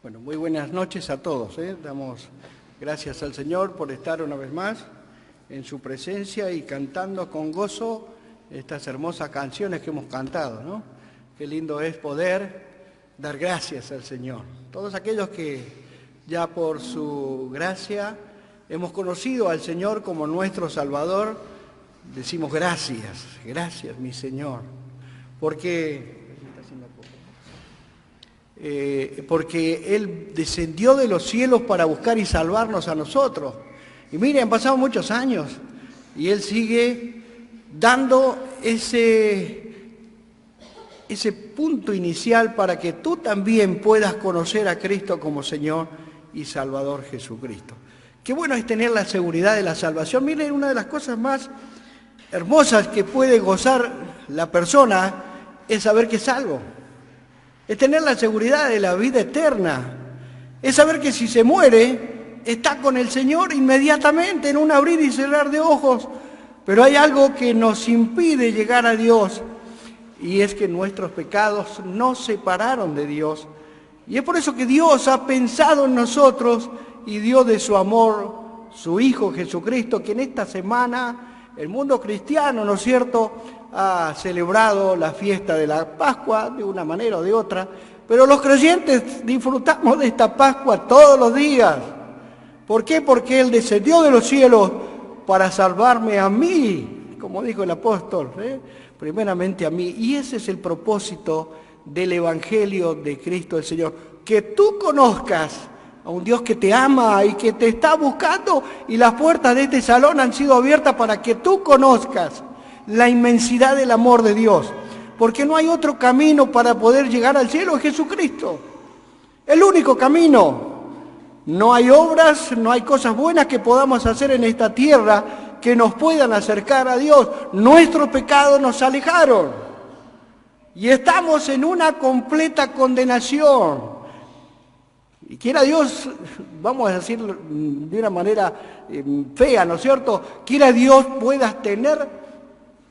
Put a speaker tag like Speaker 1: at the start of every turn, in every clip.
Speaker 1: Bueno, muy buenas noches a todos. Damos gracias al Señor por estar una vez más en su presencia y cantando con gozo estas hermosas canciones que hemos cantado, ¿no? Qué lindo es poder dar gracias al Señor. Todos aquellos que ya por su gracia hemos conocido al Señor como nuestro Salvador, decimos gracias, gracias mi Señor, porque Él descendió de los cielos para buscar y salvarnos a nosotros. Y miren, han pasado muchos años y Él sigue dando ese punto inicial para que tú también puedas conocer a Cristo como Señor y Salvador Jesucristo. Qué bueno es tener la seguridad de la salvación. Miren, una de las cosas más hermosas que puede gozar la persona es saber que es salvo. Es tener la seguridad de la vida eterna. Es saber que si se muere, está con el Señor inmediatamente, en un abrir y cerrar de ojos. Pero hay algo que nos impide llegar a Dios, y es que nuestros pecados nos separaron de Dios. Y es por eso que Dios ha pensado en nosotros y dio de su amor su Hijo Jesucristo, que en esta semana el mundo cristiano, ¿no es cierto?, ha celebrado la fiesta de la Pascua de una manera o de otra, pero los creyentes disfrutamos de esta Pascua todos los días. ¿Por qué? Porque Él descendió de los cielos para salvarme a mí, como dijo el apóstol, primeramente a mí. Y ese es el propósito del Evangelio de Cristo el Señor, que tú conozcas a un Dios que te ama y que te está buscando, y las puertas de este salón han sido abiertas para que tú conozcas la inmensidad del amor de Dios, porque no hay otro camino para poder llegar al cielo, es Jesucristo, el único camino. No hay obras, no hay cosas buenas que podamos hacer en esta tierra que nos puedan acercar a Dios. Nuestros pecados nos alejaron y estamos en una completa condenación. Y quiera Dios, vamos a decirlo de una manera fea, ¿no es cierto? Quiera Dios puedas tener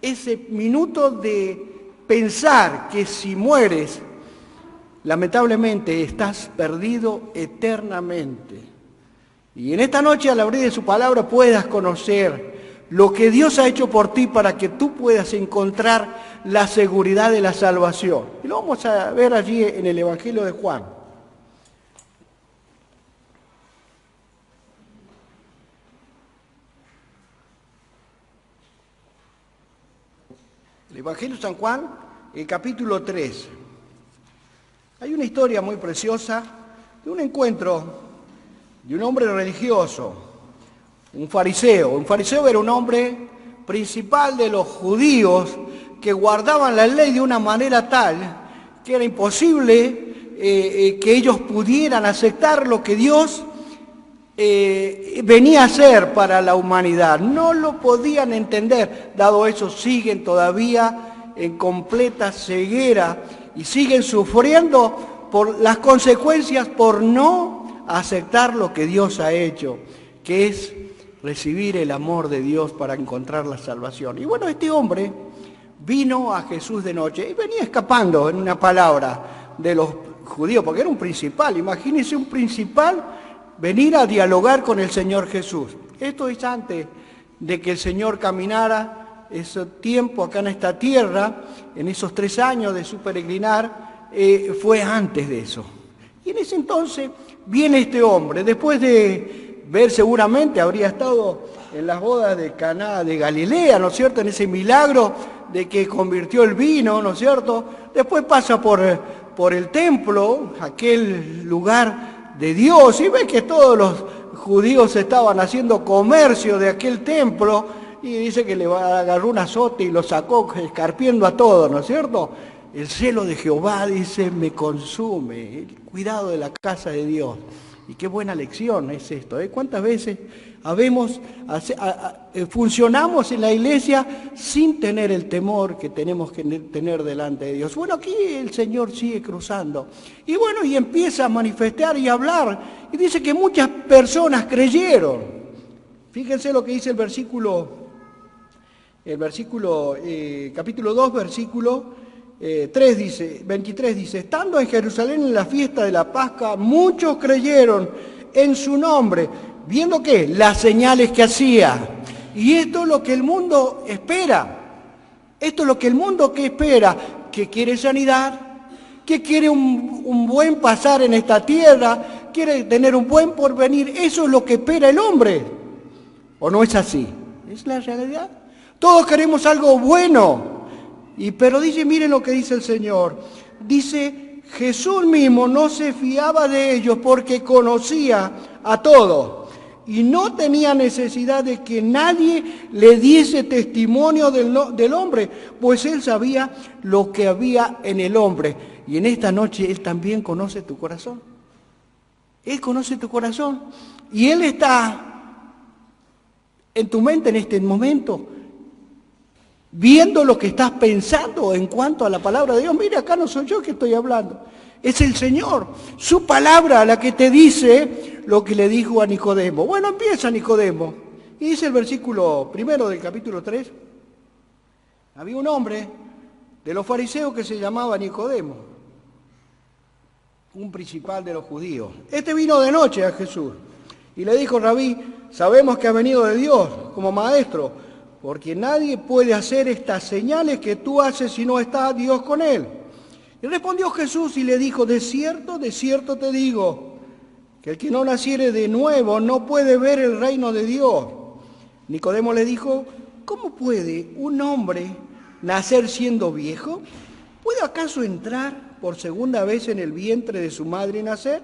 Speaker 1: ese minuto de pensar que si mueres, lamentablemente estás perdido eternamente. Y en esta noche, al abrir de su palabra, puedas conocer lo que Dios ha hecho por ti para que tú puedas encontrar la seguridad de la salvación. Y lo vamos a ver allí en el Evangelio de Juan. El Evangelio de San Juan, el capítulo 3. Hay una historia muy preciosa de un encuentro de un hombre religioso, un fariseo. Un fariseo era un hombre principal de los judíos que guardaban la ley de una manera tal que era imposible que ellos pudieran aceptar lo que Dios venía a hacer para la humanidad. No lo podían entender, dado eso siguen todavía en completa ceguera y siguen sufriendo por las consecuencias por no aceptar lo que Dios ha hecho, que es recibir el amor de Dios para encontrar la salvación. Y bueno, este hombre vino a Jesús de noche y venía escapando, en una palabra, de los judíos, porque era un principal. Imagínense un principal venir a dialogar con el Señor Jesús. Esto es antes de que el Señor caminara ese tiempo acá en esta tierra, en esos 3 años de su peregrinar, fue antes de eso. Y en ese entonces viene este hombre, después de ver, seguramente habría estado en las bodas de Caná de Galilea, ¿no es cierto?, en ese milagro de que convirtió el vino, ¿no es cierto? Después pasa por el templo, aquel lugar de Dios, y ve que todos los judíos estaban haciendo comercio de aquel templo, y dice que le agarró un azote y lo sacó escarpiendo a todos, ¿no es cierto? El celo de Jehová, dice, me consume, el cuidado de la casa de Dios. Y qué buena lección es esto, ¿eh? ¿Cuántas veces funcionamos en la iglesia sin tener el temor que tenemos que tener delante de Dios? Bueno, aquí el Señor sigue cruzando. Y bueno, y empieza a manifestar y a hablar. Y dice que muchas personas creyeron. Fíjense lo que dice capítulo 2, versículo 23 dice, estando en Jerusalén en la fiesta de la Pascua, muchos creyeron en su nombre, viendo ¿qué? Las señales que hacía. Y esto es lo que el mundo espera. Esto es lo que el mundo que espera, que quiere sanidad, que quiere un buen pasar en esta tierra, quiere tener un buen porvenir. Eso es lo que espera el hombre. ¿O no es así? ¿Es la realidad? Todos queremos algo bueno. Pero dice, miren lo que dice el Señor. Dice, Jesús mismo no se fiaba de ellos porque conocía a todos. Y no tenía necesidad de que nadie le diese testimonio del hombre, pues él sabía lo que había en el hombre. Y en esta noche él también conoce tu corazón. Él conoce tu corazón. Y él está en tu mente en este momento, viendo lo que estás pensando en cuanto a la palabra de Dios. Mire, acá no soy yo que estoy hablando. Es el Señor, su palabra la que te dice lo que le dijo a Nicodemo. Bueno, empieza Nicodemo. Y dice el versículo 1 del capítulo 3. Había un hombre de los fariseos que se llamaba Nicodemo, un principal de los judíos. Este vino de noche a Jesús y le dijo, Rabí, sabemos que ha venido de Dios como maestro, porque nadie puede hacer estas señales que tú haces si no está Dios con él. Y respondió Jesús y le dijo, de cierto te digo, que el que no naciere de nuevo no puede ver el reino de Dios. Nicodemo le dijo, ¿cómo puede un hombre nacer siendo viejo? ¿Puede acaso entrar por segunda vez en el vientre de su madre y nacer?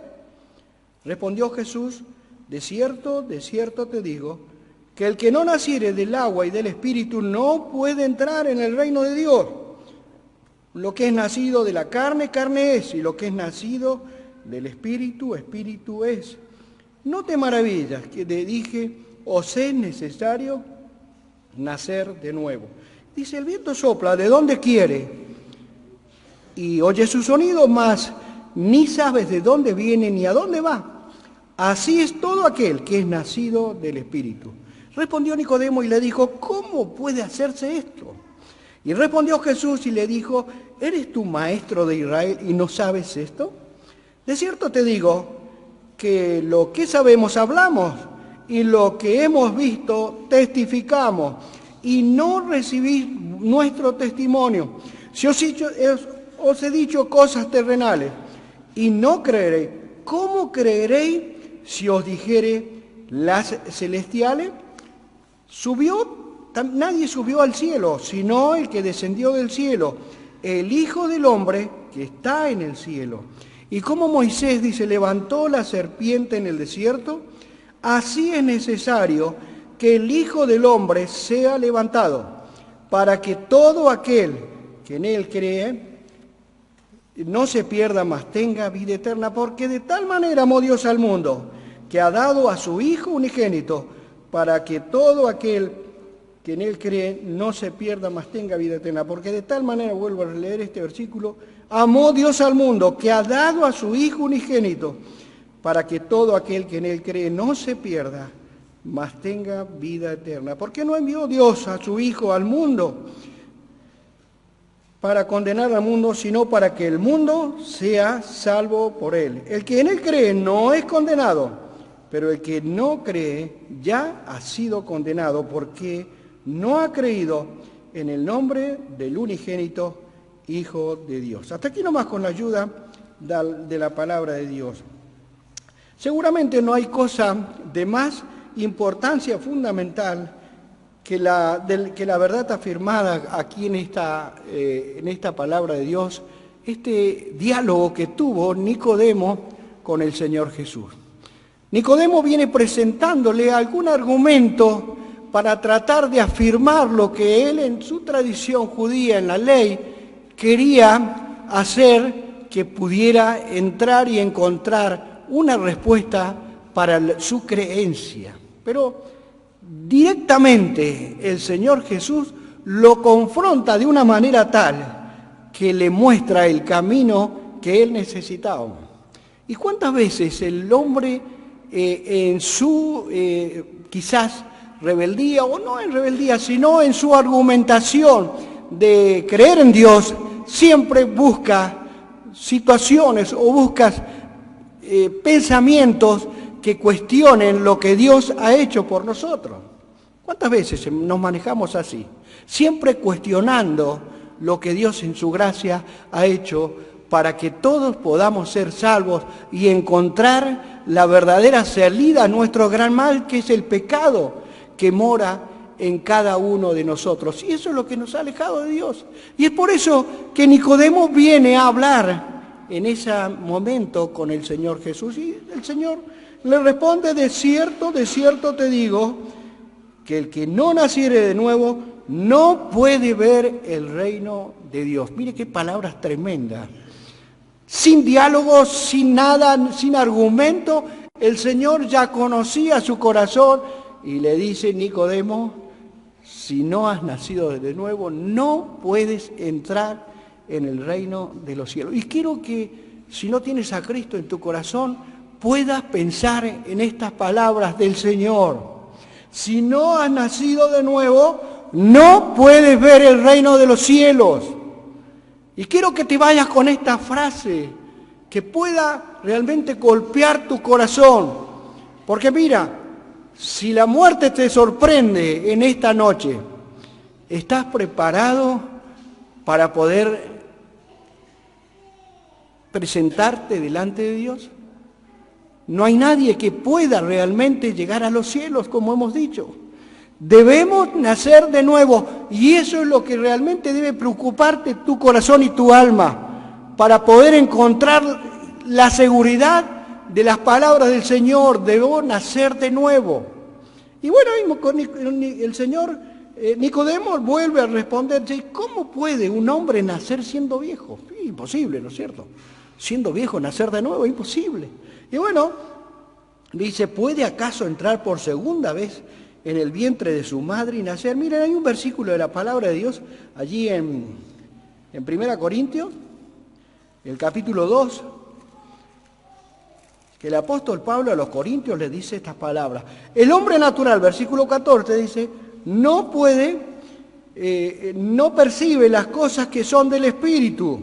Speaker 1: Respondió Jesús, de cierto te digo, que el que no naciere del agua y del Espíritu no puede entrar en el reino de Dios. Lo que es nacido de la carne, carne es, y lo que es nacido del Espíritu, Espíritu es. No te maravillas que te dije, os es necesario nacer de nuevo. Dice, el viento sopla de donde quiere y oye su sonido, mas ni sabes de dónde viene ni a dónde va. Así es todo aquel que es nacido del Espíritu. Respondió Nicodemo y le dijo, ¿cómo puede hacerse esto? Y respondió Jesús y le dijo, ¿eres tú maestro de Israel y no sabes esto? De cierto te digo que lo que sabemos hablamos y lo que hemos visto testificamos y no recibís nuestro testimonio. Si os he dicho cosas terrenales y no creeréis, ¿cómo creeréis si os dijere las celestiales? Nadie subió al cielo, sino el que descendió del cielo, el Hijo del Hombre que está en el cielo. Y como Moisés, dice, levantó la serpiente en el desierto, así es necesario que el Hijo del Hombre sea levantado, para que todo aquel que en él cree no se pierda, mas tenga vida eterna. Porque de tal manera amó Dios al mundo, que ha dado a su Hijo unigénito, para que todo aquel que en él cree no se pierda, mas tenga vida eterna. Porque de tal manera, vuelvo a leer este versículo, amó Dios al mundo, que ha dado a su Hijo unigénito, para que todo aquel que en él cree no se pierda, mas tenga vida eterna. ¿Por qué no envió Dios a su Hijo al mundo para condenar al mundo, sino para que el mundo sea salvo por él? El que en él cree no es condenado, pero el que no cree ya ha sido condenado, porque no ha creído en el nombre del unigénito Hijo de Dios. Hasta aquí nomás con la ayuda de la palabra de Dios. Seguramente no hay cosa de más importancia fundamental que la verdad afirmada aquí en esta palabra de Dios, este diálogo que tuvo Nicodemo con el Señor Jesús. Nicodemo viene presentándole algún argumento para tratar de afirmar lo que él en su tradición judía, en la ley, quería hacer que pudiera entrar y encontrar una respuesta para su creencia. Pero directamente el Señor Jesús lo confronta de una manera tal que le muestra el camino que él necesitaba. ¿Y cuántas veces el hombre en su quizás rebeldía, o no en rebeldía, sino en su argumentación de creer en Dios, siempre busca situaciones o buscas pensamientos que cuestionen lo que Dios ha hecho por nosotros. ¿Cuántas veces nos manejamos así? Siempre cuestionando lo que Dios en su gracia ha hecho para que todos podamos ser salvos y encontrar la verdadera salida a nuestro gran mal, que es el pecado que mora en cada uno de nosotros. Y eso es lo que nos ha alejado de Dios. Y es por eso que Nicodemo viene a hablar en ese momento con el Señor Jesús. Y el Señor le responde: de cierto te digo, que el que no naciere de nuevo no puede ver el reino de Dios. Mire qué palabras tremendas. Sin diálogos, sin nada, sin argumento, el Señor ya conocía su corazón y le dice: Nicodemo, si no has nacido de nuevo, no puedes entrar en el reino de los cielos. Y quiero que, si no tienes a Cristo en tu corazón, puedas pensar en estas palabras del Señor. Si no has nacido de nuevo, no puedes ver el reino de los cielos. Y quiero que te vayas con esta frase, que pueda realmente golpear tu corazón. Porque mira, si la muerte te sorprende en esta noche, ¿estás preparado para poder presentarte delante de Dios? No hay nadie que pueda realmente llegar a los cielos, como hemos dicho. Debemos nacer de nuevo, y eso es lo que realmente debe preocuparte tu corazón y tu alma, para poder encontrar la seguridad de las palabras del Señor. Debo nacer de nuevo. Y bueno, el Señor Nicodemo vuelve a responder: ¿cómo puede un hombre nacer siendo viejo? Imposible, ¿no es cierto? Siendo viejo, nacer de nuevo, imposible. Y bueno, dice: ¿puede acaso entrar por segunda vez en el vientre de su madre y nacer? Miren, hay un versículo de la palabra de Dios allí en 1 Corintios, el capítulo 2, que el apóstol Pablo a los Corintios les dice estas palabras. El hombre natural, versículo 14, dice: no puede, no percibe las cosas que son del Espíritu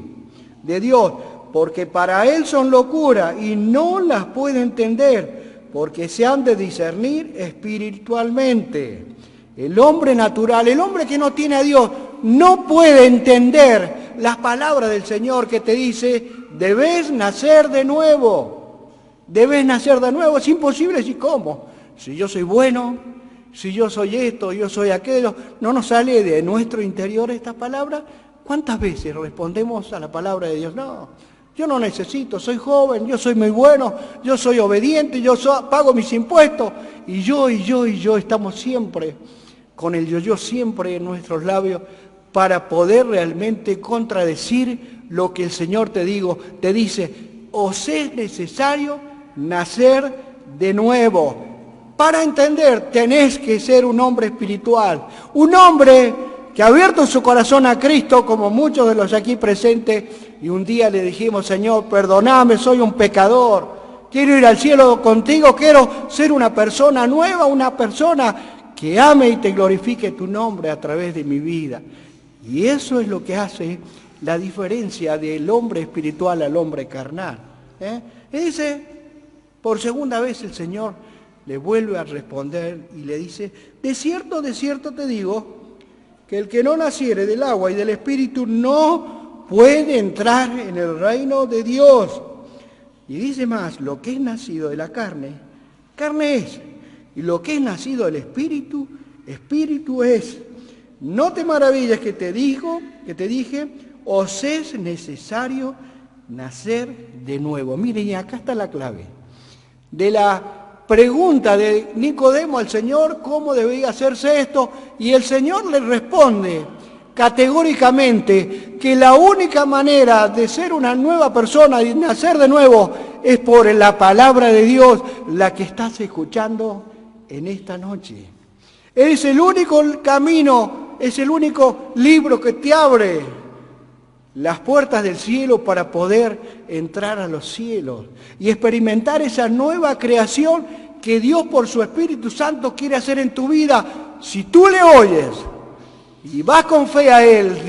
Speaker 1: de Dios, porque para él son locura y no las puede entender, porque se han de discernir espiritualmente. El hombre natural, el hombre que no tiene a Dios, no puede entender las palabras del Señor que te dice: debes nacer de nuevo. Debes nacer de nuevo. Es imposible. ¿Y cómo? Si yo soy bueno, si yo soy esto, yo soy aquello. ¿No nos sale de nuestro interior esta palabra? ¿Cuántas veces respondemos a la palabra de Dios? No, yo no necesito, soy joven, yo soy muy bueno, yo soy obediente, pago mis impuestos. Y yo estamos siempre con el yo siempre en nuestros labios, para poder realmente contradecir lo que el Señor te dice: os es necesario nacer de nuevo. Para entender, tenés que ser un hombre espiritual, un hombre que ha abierto su corazón a Cristo, como muchos de los aquí presentes, y un día le dijimos: Señor, perdóname, soy un pecador, quiero ir al cielo contigo, quiero ser una persona nueva, una persona que ame y te glorifique tu nombre a través de mi vida. Y eso es lo que hace la diferencia del hombre espiritual al hombre carnal. Y dice, por segunda vez el Señor le vuelve a responder y le dice: de cierto te digo, que el que no naciere del agua y del Espíritu no puede entrar en el reino de Dios. Y dice más: lo que es nacido de la carne, carne es, y lo que es nacido del Espíritu, Espíritu es. No te maravilles que te dije, os es necesario nacer de nuevo. Miren, y acá está la clave de la pregunta de Nicodemo al Señor: ¿cómo debía hacerse esto? Y el Señor le responde categóricamente que la única manera de ser una nueva persona y nacer de nuevo es por la palabra de Dios, la que estás escuchando en esta noche. Es el único camino, es el único libro que te abre las puertas del cielo para poder entrar a los cielos y experimentar esa nueva creación que Dios por su Espíritu Santo quiere hacer en tu vida. Si tú le oyes y vas con fe a Él,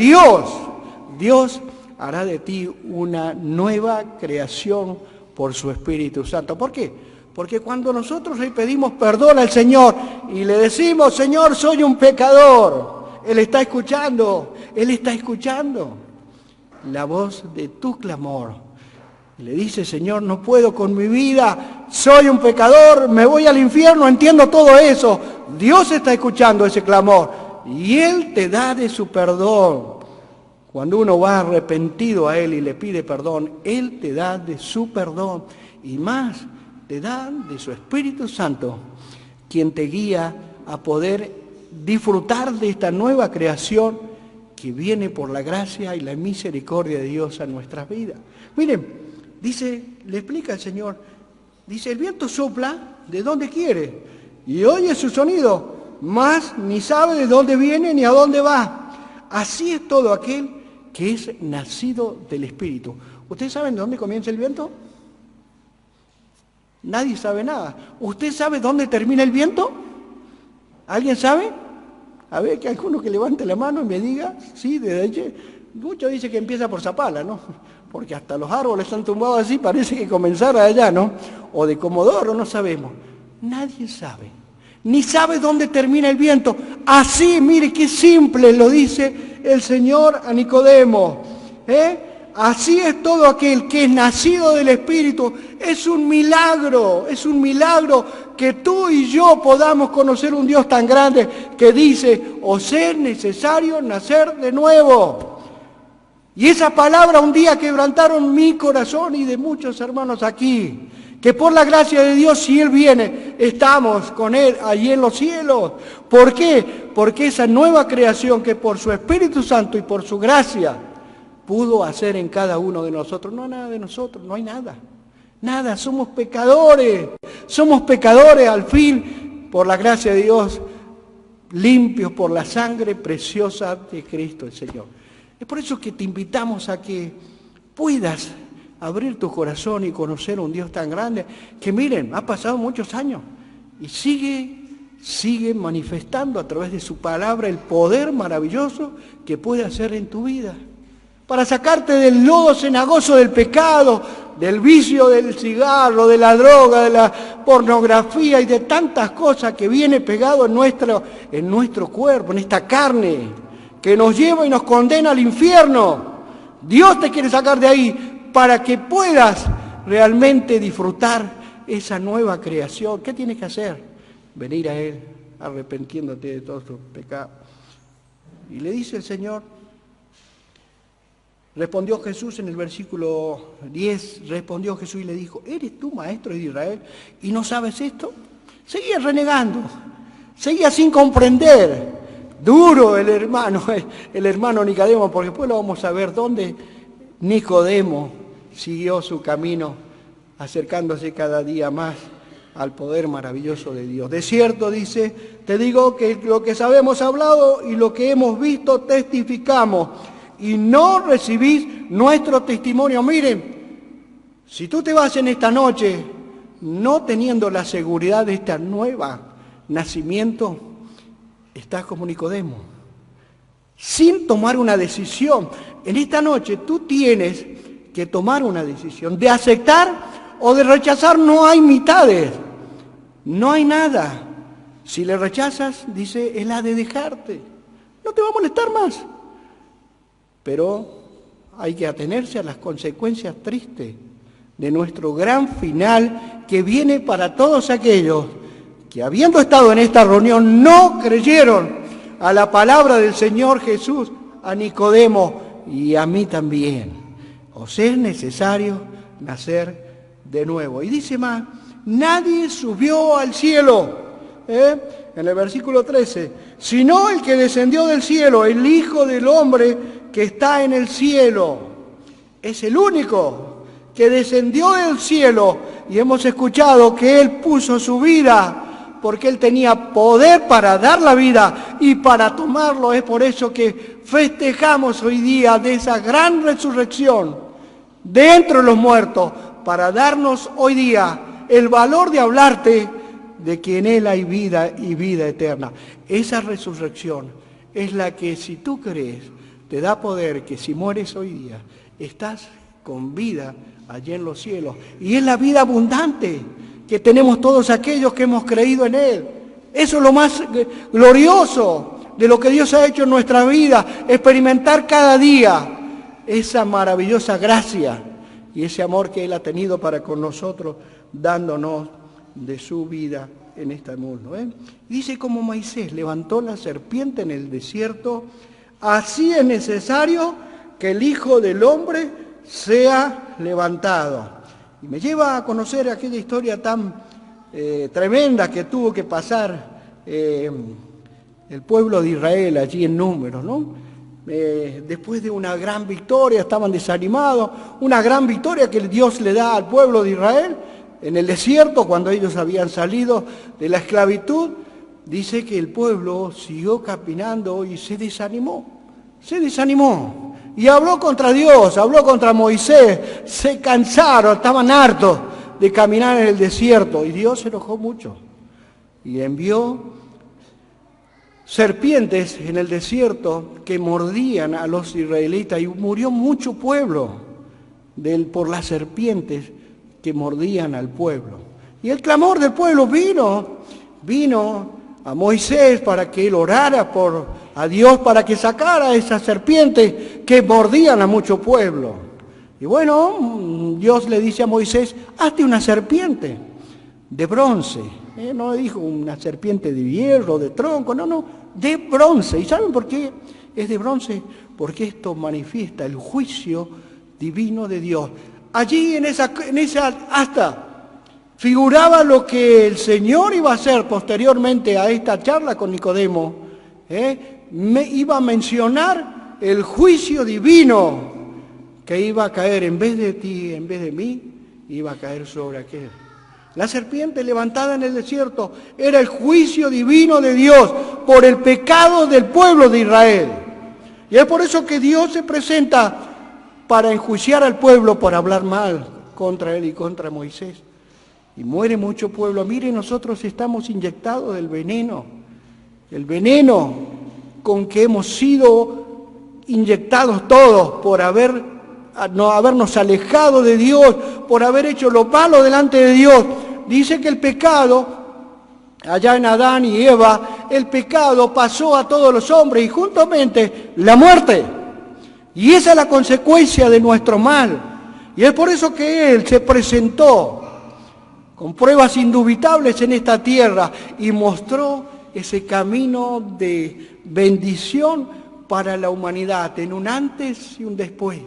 Speaker 1: Dios hará de ti una nueva creación por su Espíritu Santo. ¿Por qué? Porque cuando nosotros le pedimos perdón al Señor y le decimos, Señor, soy un pecador, Él está escuchando, Él está escuchando la voz de tu clamor. Le dice, Señor, no puedo con mi vida, soy un pecador, me voy al infierno, entiendo todo eso. Dios está escuchando ese clamor y Él te da de su perdón. Cuando uno va arrepentido a Él y le pide perdón, Él te da de su perdón y más, te da de su Espíritu Santo, quien te guía a poder disfrutar de esta nueva creación que viene por la gracia y la misericordia de Dios a nuestras vidas. Miren, dice, le explica el Señor, dice, el viento sopla de donde quiere y oye su sonido, mas ni sabe de dónde viene ni a dónde va. Así es todo aquel que es nacido del Espíritu. ¿Ustedes saben de dónde comienza el viento? Nadie sabe nada. ¿Usted sabe dónde termina el viento? ¿Alguien sabe? A ver, que alguno que levante la mano y me diga, sí, desde allí. Muchos dicen que empieza por Zapala, ¿no? Porque hasta los árboles están tumbados así, parece que comenzara allá, ¿no? O de Comodoro, no sabemos. Nadie sabe. Ni sabe dónde termina el viento. Así, mire qué simple lo dice el Señor a Nicodemo. Así es todo aquel que es nacido del Espíritu. Es un milagro que tú y yo podamos conocer un Dios tan grande que dice, os es necesario nacer de nuevo. Y esa palabra un día quebrantaron mi corazón y de muchos hermanos aquí, que por la gracia de Dios, si Él viene, estamos con Él allí en los cielos. ¿Por qué? Porque esa nueva creación que por su Espíritu Santo y por su gracia pudo hacer en cada uno de nosotros, no nada de nosotros, no hay nada. Nada, somos pecadores al fin, por la gracia de Dios, limpios por la sangre preciosa de Cristo el Señor. Es por eso que te invitamos a que puedas abrir tu corazón y conocer a un Dios tan grande, que miren, ha pasado muchos años y sigue manifestando a través de su palabra el poder maravilloso que puede hacer en tu vida. Para sacarte del lodo cenagoso del pecado, del vicio del cigarro, de la droga, de la pornografía y de tantas cosas que viene pegado en nuestro cuerpo, en esta carne, que nos lleva y nos condena al infierno. Dios te quiere sacar de ahí para que puedas realmente disfrutar esa nueva creación. ¿Qué tienes que hacer? Venir a Él arrepintiéndote de todos tus pecados. Y le dice el Señor, respondió Jesús en el versículo 10, respondió Jesús y le dijo, ¿eres tú maestro de Israel y no sabes esto? Seguía renegando, seguía sin comprender. Duro el hermano Nicodemo, porque después lo vamos a ver dónde Nicodemo siguió su camino, acercándose cada día más al poder maravilloso de Dios. De cierto, dice, te digo que lo que sabemos hablado y lo que hemos visto testificamos, y no recibís nuestro testimonio. Miren, si tú te vas en esta noche no teniendo la seguridad de esta nueva nacimiento, estás como Nicodemo, sin tomar una decisión. En esta noche tú tienes que tomar una decisión de aceptar o de rechazar. No hay mitades, no hay nada. Si le rechazas, dice, Él ha de dejarte, no te va a molestar más. Pero hay que atenerse a las consecuencias tristes de nuestro gran final que viene para todos aquellos que, habiendo estado en esta reunión, no creyeron a la palabra del Señor Jesús, a Nicodemo y a mí también. Os es necesario nacer de nuevo. Y dice más, nadie subió al cielo, en el versículo 13, sino el que descendió del cielo, el Hijo del Hombre que está en el cielo. Es el único que descendió del cielo y hemos escuchado que Él puso su vida porque Él tenía poder para dar la vida y para tomarlo. Es por eso que festejamos hoy día de esa gran resurrección de entre los muertos, para darnos hoy día el valor de hablarte de que en Él hay vida y vida eterna. Esa resurrección es la que, si tú crees, te da poder que si mueres hoy día estás con vida allí en los cielos. Y es la vida abundante que tenemos todos aquellos que hemos creído en Él. Eso es lo más glorioso de lo que Dios ha hecho en nuestra vida, experimentar cada día esa maravillosa gracia y ese amor que Él ha tenido para con nosotros, dándonos de su vida en este mundo. Dice, como Moisés levantó la serpiente en el desierto, así es necesario que el Hijo del Hombre sea levantado. Y me lleva a conocer aquella historia tan tremenda que tuvo que pasar el pueblo de Israel allí en Números, ¿no? Después de una gran victoria, estaban desanimados, una gran victoria que Dios le da al pueblo de Israel en el desierto, cuando ellos habían salido de la esclavitud. Dice que el pueblo siguió caminando y se desanimó y habló contra Dios, habló contra Moisés, se cansaron, estaban hartos de caminar en el desierto y Dios se enojó mucho y envió serpientes en el desierto que mordían a los israelitas y murió mucho pueblo por las serpientes que mordían al pueblo. Y el clamor del pueblo vino a Moisés para que él orara a Dios para que sacara esas serpientes que mordían a mucho pueblo. Y bueno, Dios le dice a Moisés, hazte una serpiente de bronce. No dijo una serpiente de hierro, de tronco, no, de bronce. ¿Y saben por qué es de bronce? Porque esto manifiesta el juicio divino de Dios. Allí en esa asta figuraba lo que el Señor iba a hacer posteriormente a esta charla con Nicodemo. Me iba a mencionar el juicio divino que iba a caer en vez de ti, en vez de mí, iba a caer sobre aquel. La serpiente levantada en el desierto era el juicio divino de Dios por el pecado del pueblo de Israel. Y es por eso que Dios se presenta para enjuiciar al pueblo por hablar mal contra él y contra Moisés. Y muere mucho pueblo. Mire, nosotros estamos inyectados del veneno, el veneno con que hemos sido inyectados todos por habernos alejado de Dios, por haber hecho lo malo delante de Dios. Dice que el pecado, allá en Adán y Eva, el pecado pasó a todos los hombres y juntamente la muerte. Y esa es la consecuencia de nuestro mal. Y es por eso que Él se presentó con pruebas indubitables en esta tierra y mostró ese camino de bendición para la humanidad en un antes y un después.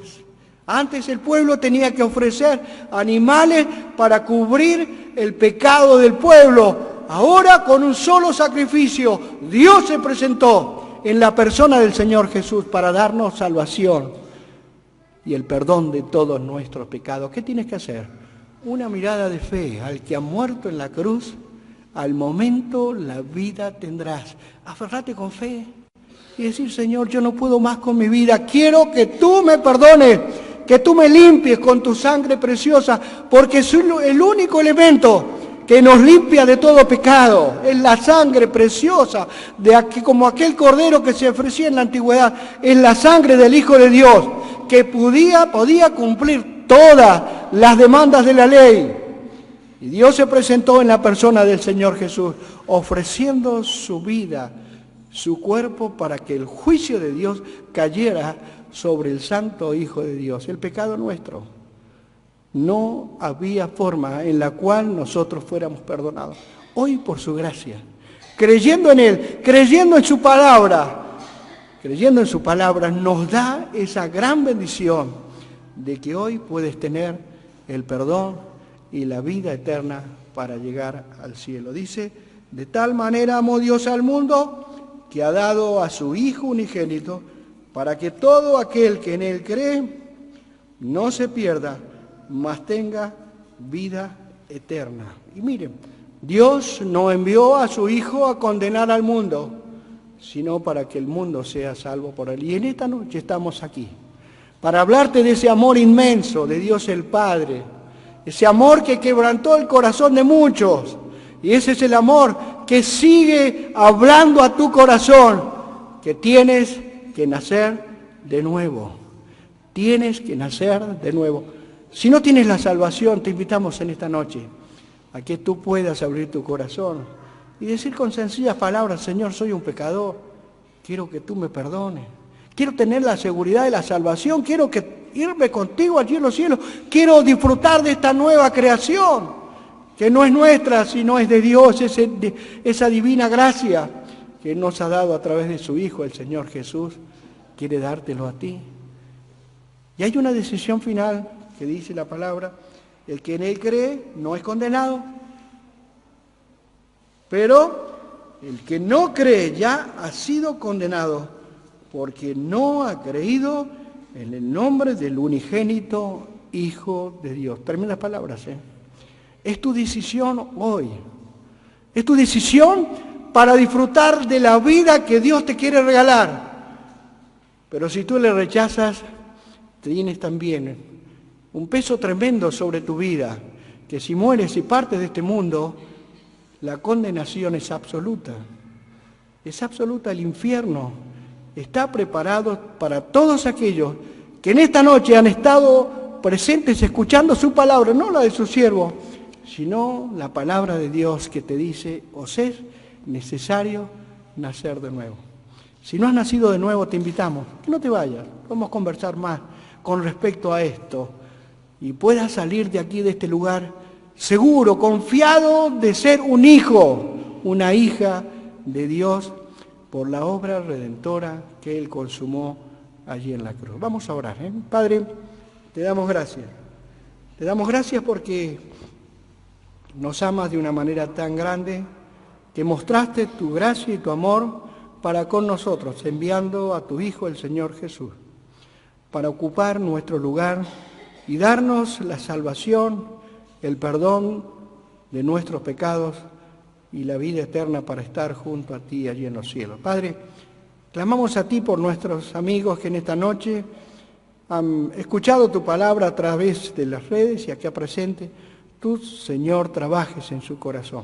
Speaker 1: Antes el pueblo tenía que ofrecer animales para cubrir el pecado del pueblo. Ahora, con un solo sacrificio, Dios se presentó en la persona del Señor Jesús para darnos salvación y el perdón de todos nuestros pecados. ¿Qué tienes que hacer? Una mirada de fe al que ha muerto en la cruz. Al momento la vida tendrás. Aferrate con fe y decir, Señor, yo no puedo más con mi vida. Quiero que tú me perdones, que tú me limpies con tu sangre preciosa, porque es el único elemento que nos limpia de todo pecado. Es la sangre preciosa, como aquel cordero que se ofrecía en la antigüedad. Es la sangre del Hijo de Dios, que podía cumplir todas las demandas de la ley. Y Dios se presentó en la persona del Señor Jesús, ofreciendo su vida, su cuerpo, para que el juicio de Dios cayera sobre el santo Hijo de Dios. El pecado nuestro. No había forma en la cual nosotros fuéramos perdonados. Hoy, por su gracia, creyendo en Él, creyendo en su palabra, nos da esa gran bendición de que hoy puedes tener el perdón y la vida eterna para llegar al cielo. Dice, de tal manera amó Dios al mundo que ha dado a su Hijo unigénito para que todo aquel que en Él cree no se pierda, mas tenga vida eterna. Y miren, Dios no envió a su Hijo a condenar al mundo, sino para que el mundo sea salvo por Él. Y en esta noche estamos aquí para hablarte de ese amor inmenso de Dios el Padre, ese amor que quebrantó el corazón de muchos. Y ese es el amor que sigue hablando a tu corazón, que tienes que nacer de nuevo. Tienes que nacer de nuevo. Si no tienes la salvación, te invitamos en esta noche a que tú puedas abrir tu corazón y decir con sencillas palabras: Señor, soy un pecador, quiero que tú me perdones. Quiero tener la seguridad de la salvación, quiero irme contigo allí en los cielos, quiero disfrutar de esta nueva creación, que no es nuestra, sino es de Dios, esa divina gracia que nos ha dado a través de su Hijo, el Señor Jesús, quiere dártelo a ti. Y hay una decisión final que dice la palabra: el que en Él cree no es condenado, pero el que no cree ya ha sido condenado, porque no ha creído en el nombre del unigénito Hijo de Dios. Tremendas palabras, ¿eh? Es tu decisión hoy. Es tu decisión para disfrutar de la vida que Dios te quiere regalar. Pero si tú le rechazas, tienes también un peso tremendo sobre tu vida, que si mueres y partes de este mundo, la condenación es absoluta. Es absoluta, el infierno está preparado para todos aquellos que en esta noche han estado presentes escuchando su palabra, no la de su siervo, sino la palabra de Dios que te dice: os es necesario nacer de nuevo. Si no has nacido de nuevo, te invitamos que no te vayas, vamos a conversar más con respecto a esto y puedas salir de aquí, de este lugar, seguro, confiado de ser un hijo, una hija de Dios, por la obra redentora que Él consumó allí en la cruz. Vamos a orar, ¿eh? Padre, te damos gracias. Te damos gracias porque nos amas de una manera tan grande, que mostraste tu gracia y tu amor para con nosotros, enviando a tu Hijo, el Señor Jesús, para ocupar nuestro lugar y darnos la salvación, el perdón de nuestros pecados y la vida eterna para estar junto a ti allí en los cielos. Padre, clamamos a ti por nuestros amigos que en esta noche han escuchado tu palabra a través de las redes y acá presente. Tú, Señor, trabajes en su corazón.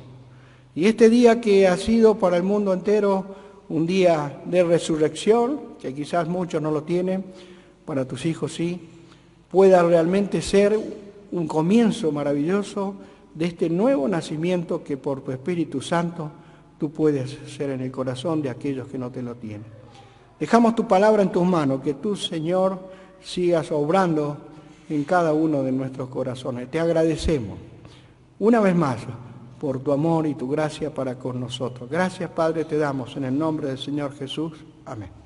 Speaker 1: Y este día que ha sido para el mundo entero un día de resurrección, que quizás muchos no lo tienen, para tus hijos sí, pueda realmente ser un comienzo maravilloso de este nuevo nacimiento que por tu Espíritu Santo tú puedes hacer en el corazón de aquellos que no te lo tienen. Dejamos tu palabra en tus manos, que tú, Señor, sigas obrando en cada uno de nuestros corazones. Te agradecemos una vez más por tu amor y tu gracia para con nosotros. Gracias, Padre, te damos en el nombre del Señor Jesús. Amén.